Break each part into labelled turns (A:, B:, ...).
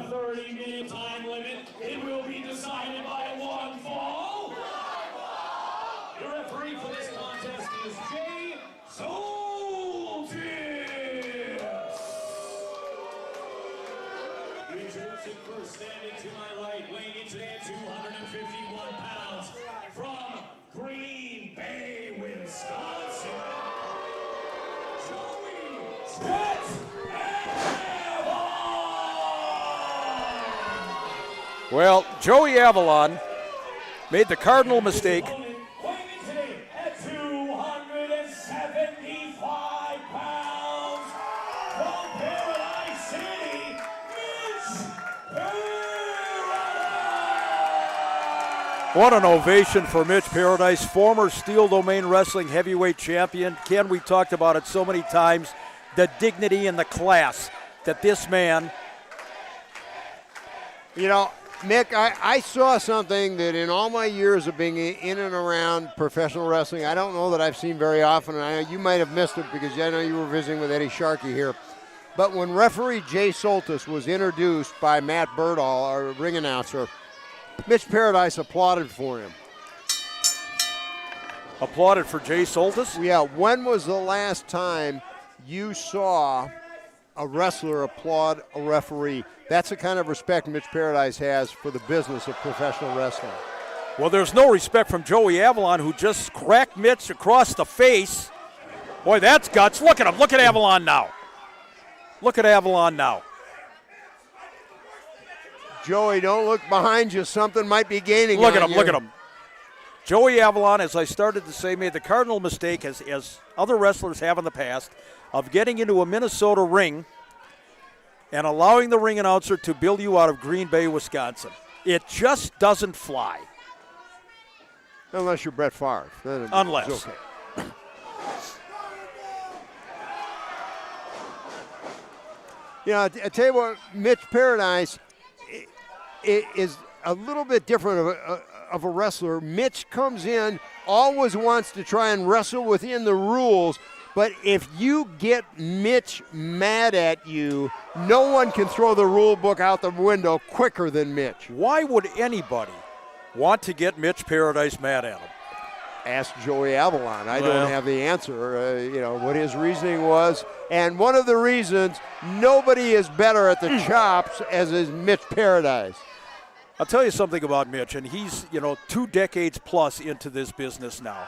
A: 30-minute time limit. It will be decided by one fall. Your referee for this contest is Jay Soltis. Introducing first, standing to my right, weighing in today at 251 pounds, from Green Bay, Wisconsin, Joey Jet Avalon.
B: Well, Joey Avalon made the cardinal mistake.
A: Weighing in today at 275 pounds, from Paradise City, Mitch Paradise.
B: What an ovation for Mitch Paradise, former Steel Domain Wrestling heavyweight champion. Ken, we talked about it so many times, the dignity and the class that this man.
C: You know, Mick, I saw something that in all my years of being in and around professional wrestling, I don't know that I've seen very often, and you might have missed it because I know you were visiting with Eddie Sharkey here. But when referee Jay Soltis was introduced by Matt Berdahl, our ring announcer, Mitch Paradise applauded for him.
B: Applauded for Jay Soltis?
C: Yeah, when was the last time you saw a wrestler applaud a referee? That's the kind of respect Mitch Paradise has for the business of professional wrestling.
B: Well, there's no respect from Joey Avalon, who just cracked Mitch across the face. Boy, that's guts. Look at him. Look at Avalon now. Look at Avalon now.
C: Joey, don't look behind you. Something might be gaining
B: Look at
C: on
B: him.
C: you.
B: Look at him. Joey Avalon, as I started to say, made the cardinal mistake, as other wrestlers have in the past, of getting into a Minnesota ring and allowing the ring announcer to bill you out of Green Bay, Wisconsin. It just doesn't fly.
C: Unless you're Brett Favre. Then
B: Unless.
C: it's okay. Yeah, I tell you what, Mitch Paradise is a little bit different of a wrestler. Mitch comes in, always wants to try and wrestle within the rules, but if you get Mitch mad at you, no one can throw the rule book out the window quicker than Mitch.
B: Why would anybody want to get Mitch Paradise mad at him?
C: Ask Joey Avalon. I don't have the answer, what his reasoning was. And one of the reasons, nobody is better at the chops as is Mitch Paradise.
B: I'll tell you something about Mitch, and he's, 2 decades plus into this business now.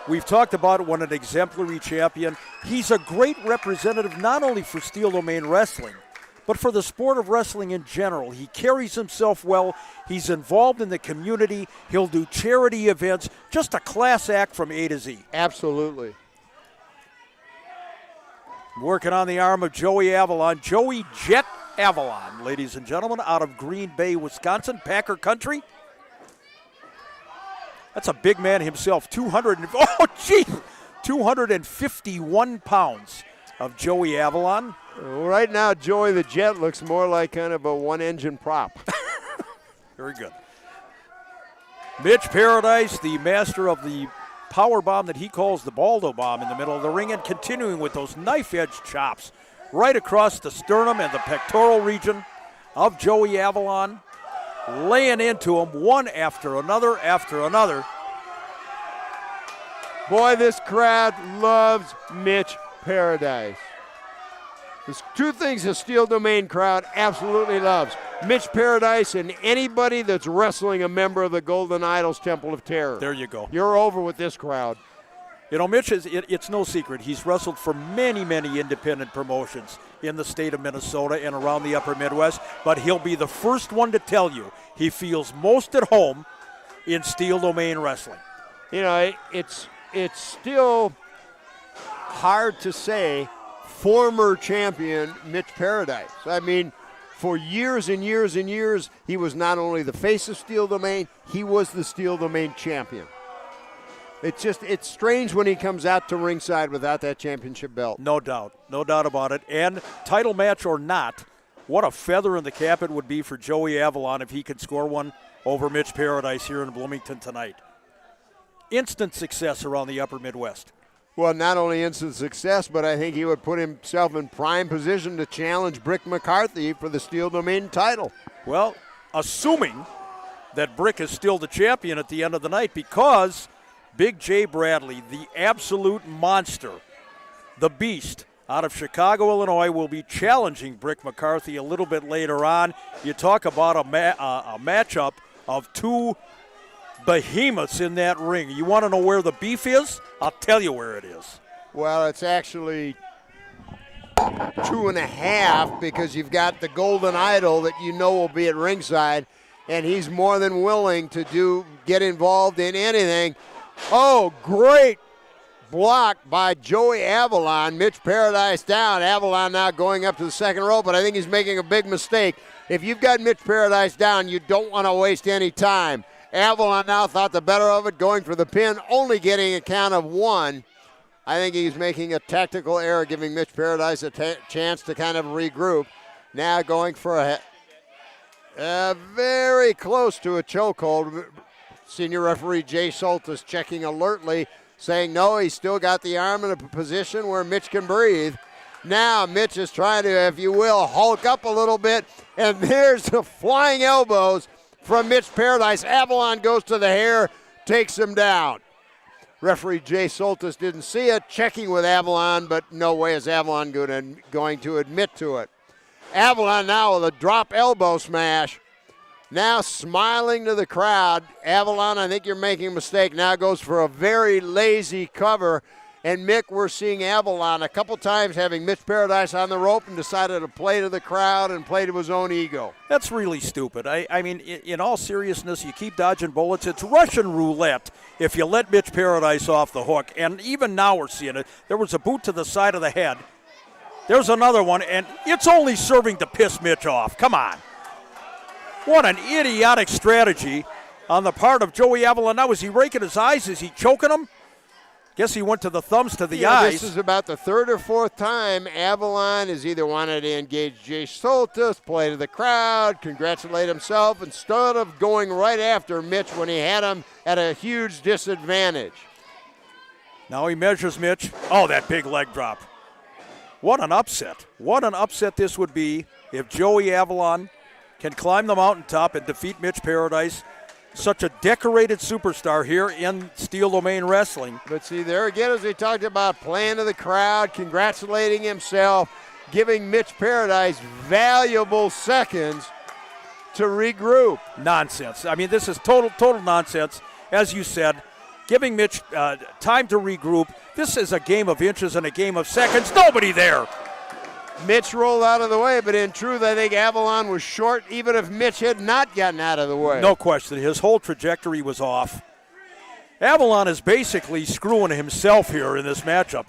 B: We've talked about what an exemplary champion. He's a great representative not only for Steel Domain Wrestling, but for the sport of wrestling in general. He carries himself well. He's involved in the community. He'll do charity events. Just a class act from A to Z.
C: Absolutely.
B: Working on the arm of Joey Avalon. Joey Jet Avalon, ladies and gentlemen, out of Green Bay, Wisconsin, Packer country. That's a big man himself. 251 pounds of Joey Avalon.
C: Right now, Joey the Jet looks more like kind of a one-engine prop.
B: Very good. Mitch Paradise, the master of the power bomb that he calls the Baldo bomb in the middle of the ring, and continuing with those knife-edge chops right across the sternum and the pectoral region of Joey Avalon, laying into him one after another after another.
C: Boy, this crowd loves Mitch Paradise. There's 2 things the Steel Domain crowd absolutely loves: Mitch Paradise and anybody that's wrestling a member of the Golden Idols Temple of Terror.
B: There you go.
C: You're over with this crowd.
B: Mitch, it's no secret. He's wrestled for many, many independent promotions in the state of Minnesota and around the upper Midwest, but he'll be the first one to tell you he feels most at home in Steel Domain Wrestling.
C: It's still hard to say former champion Mitch Paradise. I mean, for years and years and years, he was not only the face of Steel Domain, he was the Steel Domain champion. It's strange when he comes out to ringside without that championship belt.
B: No doubt about it. And title match or not, what a feather in the cap it would be for Joey Avalon if he could score one over Mitch Paradise here in Bloomington tonight. Instant success around the upper Midwest.
C: Well, not only instant success, but I think he would put himself in prime position to challenge Brick McCarthy for the Steel Domain title.
B: Well, assuming that Brick is still the champion at the end of the night, because Big J Bradley, the absolute monster, the beast, out of Chicago, Illinois, will be challenging Brick McCarthy a little bit later on. You talk about a matchup of two behemoths in that ring. You want to know where the beef is? I'll tell you where it is.
C: Well, it's actually 2.5 because you've got the Golden Idol that you know will be at ringside, and he's more than willing to get involved in anything. Oh, great block by Joey Avalon. Mitch Paradise down. Avalon now going up to the second row, but I think he's making a big mistake. If you've got Mitch Paradise down, you don't want to waste any time. Avalon now thought the better of it, going for the pin, only getting a count of 1. I think he's making a tactical error, giving Mitch Paradise a chance to kind of regroup. Now going for a very close to a chokehold. Senior referee Jay Soltis checking alertly, saying no, he's still got the arm in a position where Mitch can breathe. Now Mitch is trying to, if you will, hulk up a little bit, and there's the flying elbows from Mitch Paradise. Avalon goes to the hair, takes him down. Referee Jay Soltis didn't see it, checking with Avalon, but no way is Avalon going to admit to it. Avalon now with a drop elbow smash. Now smiling to the crowd. Avalon, I think you're making a mistake. Now goes for a very lazy cover. And Mick, we're seeing Avalon a couple times having Mitch Paradise on the rope and decided to play to the crowd and play to his own ego.
B: That's really stupid. I mean, in all seriousness, you keep dodging bullets. It's Russian roulette if you let Mitch Paradise off the hook. And even now we're seeing it. There was a boot to the side of the head. There's another one, and it's only serving to piss Mitch off. Come on. What an idiotic strategy on the part of Joey Avalon. Now, is he raking his eyes? Is he choking him? Guess he went to the thumbs to the eyes.
C: This is about the third or fourth time Avalon has either wanted to engage Jay Soltis, play to the crowd, congratulate himself, instead of going right after Mitch when he had him at a huge disadvantage.
B: Now he measures Mitch. Oh, that big leg drop. What an upset. What an upset this would be if Joey Avalon can climb the mountaintop and defeat Mitch Paradise. Such a decorated superstar here in Steel Domain Wrestling.
C: But see, there again, as we talked about, playing to the crowd, congratulating himself, giving Mitch Paradise valuable seconds to regroup.
B: Nonsense. I mean, this is total nonsense. As you said, giving Mitch time to regroup. This is a game of inches and a game of seconds. Nobody there.
C: Mitch rolled out of the way, but in truth, I think Avalon was short, even if Mitch had not gotten out of the way.
B: No question. His whole trajectory was off. Avalon is basically screwing himself here in this matchup.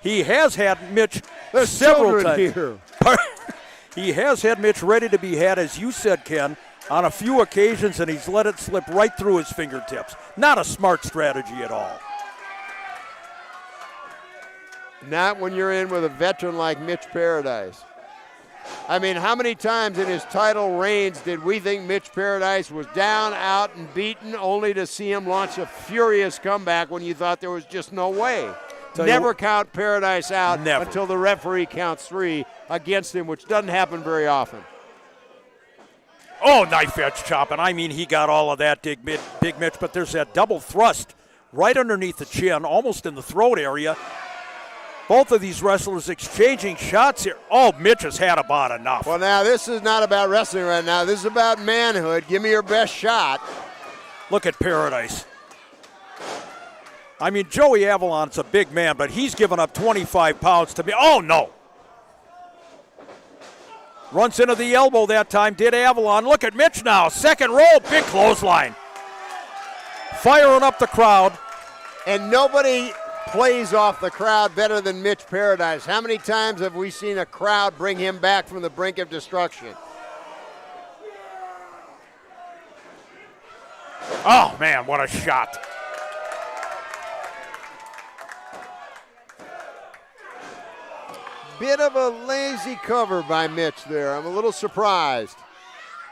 B: He has had Mitch several times.
C: Here.
B: He has had Mitch ready to be had, as you said, Ken, on a few occasions, and he's let it slip right through his fingertips. Not a smart strategy at all.
C: Not when you're in with a veteran like Mitch Paradise. I mean, how many times in his title reigns did we think Mitch Paradise was down, out, and beaten, only to see him launch a furious comeback when you thought there was just no way? Never count Paradise out until the referee counts 3 against him, which doesn't happen very often.
B: Oh, knife edge chopping. I mean, he got all of that, Big Mitch, but there's that double thrust right underneath the chin, almost in the throat area. Both of these wrestlers exchanging shots here. Oh, Mitch has had about enough.
C: Well, now, this is not about wrestling right now. This is about manhood. Give me your best shot.
B: Look at Paradise. I mean, Joey Avalon's a big man, but he's given up 25 pounds to me. Oh, no. Runs into the elbow that time, did Avalon. Look at Mitch now. Second row, big clothesline. Firing up the crowd.
C: And nobody plays off the crowd better than Mitch Paradise. How many times have we seen a crowd bring him back from the brink of destruction?
B: Oh, man, what a shot.
C: Bit of a lazy cover by Mitch there. I'm a little surprised.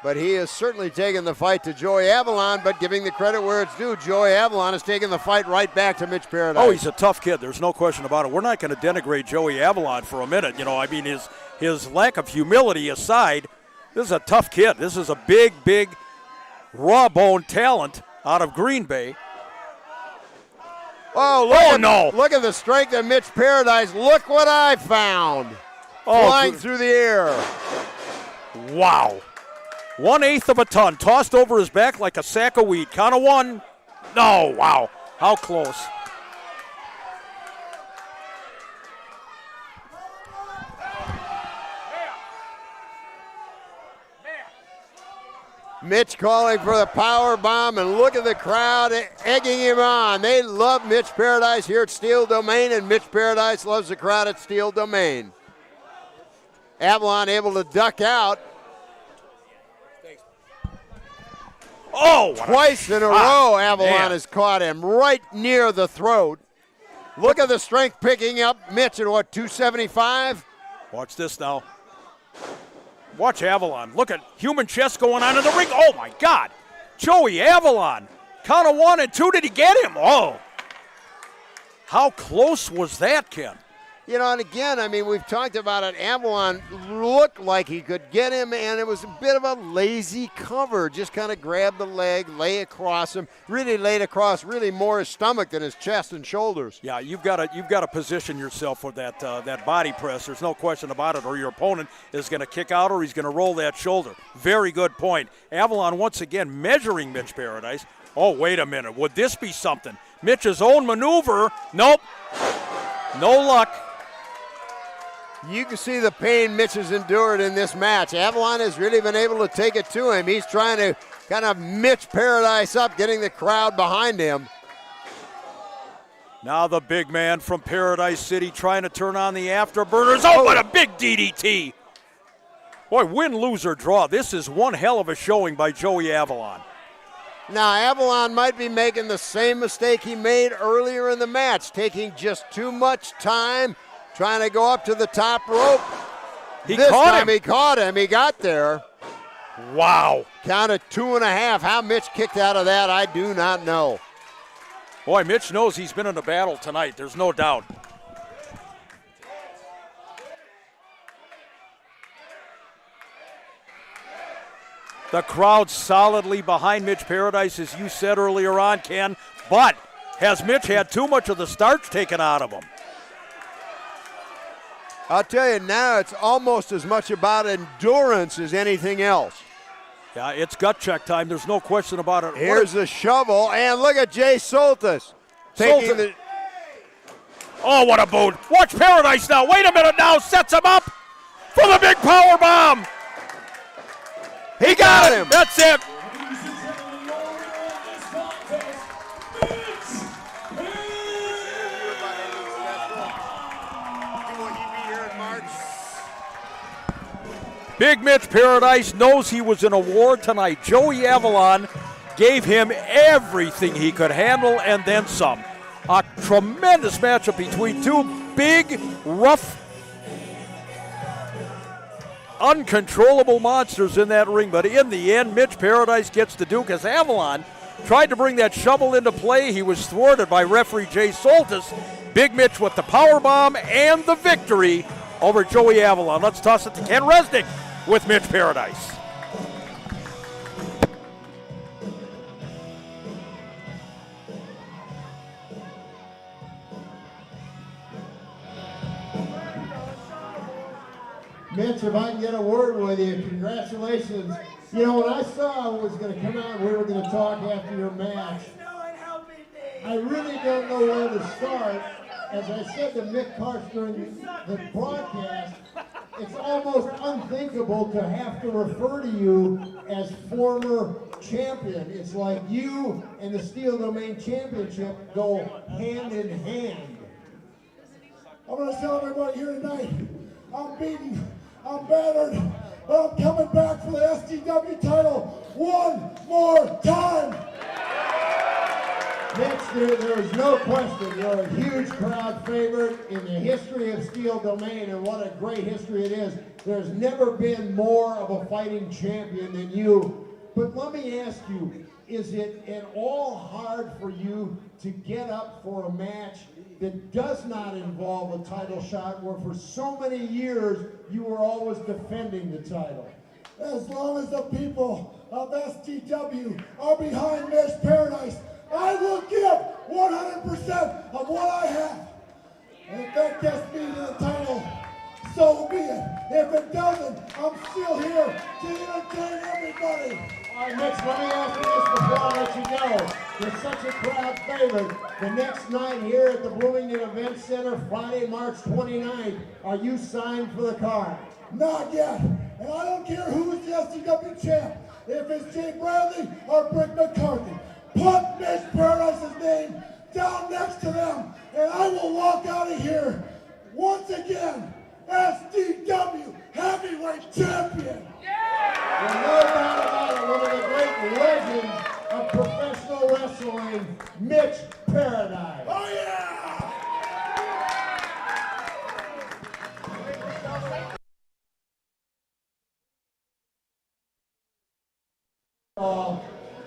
C: but he has certainly taken the fight to Joey Avalon, but giving the credit where it's due, Joey Avalon has taken the fight right back to Mitch Paradise.
B: Oh, he's a tough kid. There's no question about it. We're not going to denigrate Joey Avalon for a minute. You know, I mean, his lack of humility aside, this is a tough kid. This is a big, raw-boned talent out of Green Bay.
C: Oh, look at the strength of Mitch Paradise. Look what I found. Flying through the air.
B: Wow. 1/8 of a ton, tossed over his back like a sack of wheat. Count of one. No, wow. How close.
C: Mitch calling for the power bomb, and look at the crowd egging him on. They love Mitch Paradise here at Steel Domain, and Mitch Paradise loves the crowd at Steel Domain. Avalon able to duck out.
B: Oh!
C: Twice in a row, Avalon has caught him right near the throat. Look at the strength picking up Mitch at what, 275?
B: Watch this now. Watch Avalon. Look at human chest going on in the ring. Oh, my God. Joey Avalon. Count of 1 and 2. Did he get him? Oh. How close was that, Ken?
C: You know, and again, I mean, we've talked about it. Avalon looked like he could get him, and it was a bit of a lazy cover. Just kind of grabbed the leg, lay across him, really laid across really more his stomach than his chest and shoulders.
B: Yeah, you've got to position yourself for that body press. There's no question about it, or your opponent is going to kick out or he's going to roll that shoulder. Very good point. Avalon once again measuring Mitch Paradise. Oh, wait a minute. Would this be something? Mitch's own maneuver. Nope. No luck.
C: You can see the pain Mitch has endured in this match. Avalon has really been able to take it to him. He's trying to kind of Mitch Paradise up, getting the crowd behind him.
B: Now the big man from Paradise City trying to turn on the afterburners. Oh, what a big DDT. Boy, win, lose, or draw. This is one hell of a showing by Joey Avalon.
C: Now, Avalon might be making the same mistake he made earlier in the match, taking just too much time, trying to go up to the top rope. He caught him. He got there.
B: Wow.
C: Counted 2.5. How Mitch kicked out of that, I do not know.
B: Boy, Mitch knows he's been in a battle tonight. There's no doubt. The crowd solidly behind Mitch Paradise, as you said earlier on, Ken. But has Mitch had too much of the starch taken out of him?
C: I'll tell you now, it's almost as much about endurance as anything else.
B: Yeah, it's gut check time. There's no question about it.
C: Here's the shovel, and look at Jay Soltis.
B: Oh, what a boot. Watch Paradise now. Wait a minute now. Sets him up for the big power bomb.
C: He got him.
B: That's it. Big Mitch Paradise knows he was in a war tonight. Joey Avalon gave him everything he could handle and then some. A tremendous matchup between two big, rough, uncontrollable monsters in that ring. But in the end, Mitch Paradise gets the Duke as Avalon tried to bring that shovel into play. He was thwarted by referee Jay Soltis. Big Mitch with the powerbomb and the victory over Joey Avalon. Let's toss it to Ken Resnick with Mitch Paradise.
D: Mitch, if I can get a word with you, congratulations. You know, when I saw I was going to come out and we were going to talk after your match, I really don't know where to start. As I said to Mick Parks during the broadcast, it's almost unthinkable to have to refer to you as former champion. It's like you and the Steel Domain Championship go hand in hand. I'm going to tell everybody here tonight, I'm beaten, I'm battered, but I'm coming back for the SDW title one more time. Mitch, there's no question you're a huge crowd favorite in the history of Steel Domain, and what a great history it is. There's never been more of a fighting champion than you. But let me ask you, is it at all hard for you to get up for a match that does not involve a title shot, where for so many years you were always defending the title?
E: As long as the people of SDW are behind Mitch Paradise, I will give 100% of what I have. And if that gets me to the title, so be it. If it doesn't, I'm still here to entertain everybody.
D: All right, Mitch, let me ask you this before I let you go. You're such a crowd favorite. The next night here at the Bloomington Event Center, Friday, March 29th, are you signed for the card?
E: Not yet. And I don't care who's the SDW champ. If it's Jay Bradley or Brick McCarthy, put Mitch Paradise's name down next to them, and I will walk out of here once again SDW Heavyweight Champion.
D: Well, no doubt about it, one of the great legends of professional wrestling, Mitch Paradise.
E: Oh yeah!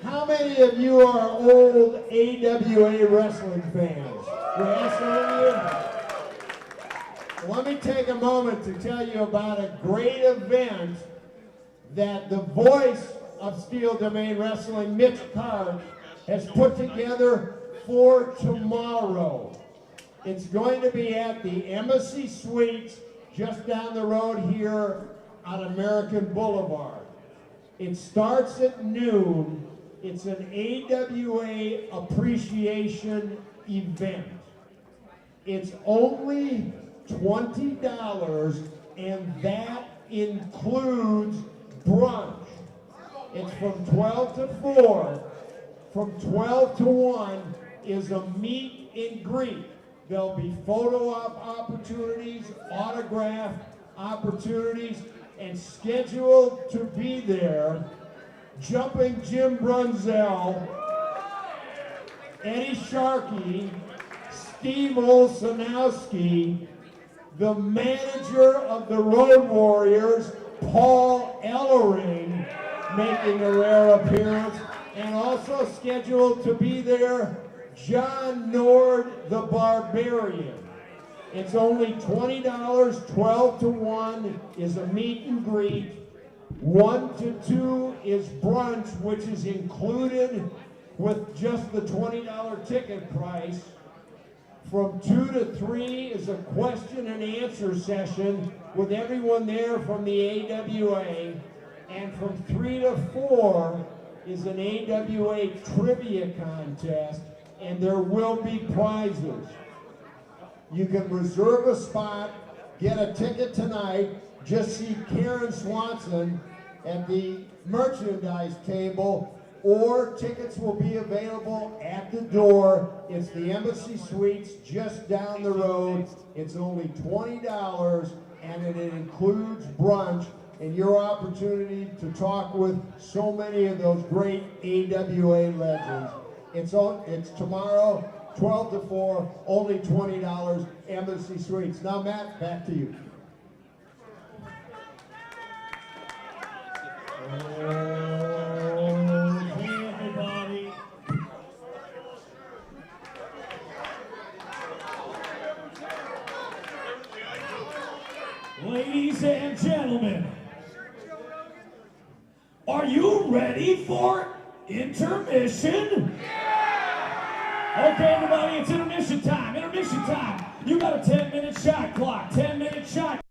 D: How many of you are old AWA wrestling fans? We ask some of you. Let me take a moment to tell you about a great event that the voice of Steel Domain Wrestling, Mitch Paradise, has put together for tomorrow. It's going to be at the Embassy Suites just down the road here on American Boulevard. It starts at noon. It's an AWA appreciation event. It's only $20, and that includes brunch. It's from 12 to 4. From 12 to 1 is a meet and greet. There'll be photo op opportunities, autograph opportunities, and scheduled to be there, Jumping Jim Brunzell, Eddie Sharkey, Steve Olsanowski, the manager of the Road Warriors, Paul Ellering, making a rare appearance, and also scheduled to be there, John Nord the Barbarian. It's only $20, 12 to 1 is a meet and greet. 1 to 2 is brunch, which is included with just the $20 ticket price. From 2 to 3 is a question and answer session with everyone there from the AWA. And from 3 to 4 is an AWA trivia contest, and there will be prizes. You can reserve a spot, get a ticket tonight, just see Karen Swanson at the merchandise table, or tickets will be available at the door. It's the Embassy Suites just down the road. It's only $20, and it includes brunch and your opportunity to talk with so many of those great AWA legends. It's tomorrow, 12 to 4, only $20, Embassy Suites. Now, Matt, back to you.
A: Okay, everybody. Ladies and gentlemen, are you ready for intermission? Okay, everybody, it's intermission time. Intermission time. You got a 10-minute shot clock. 10-minute shot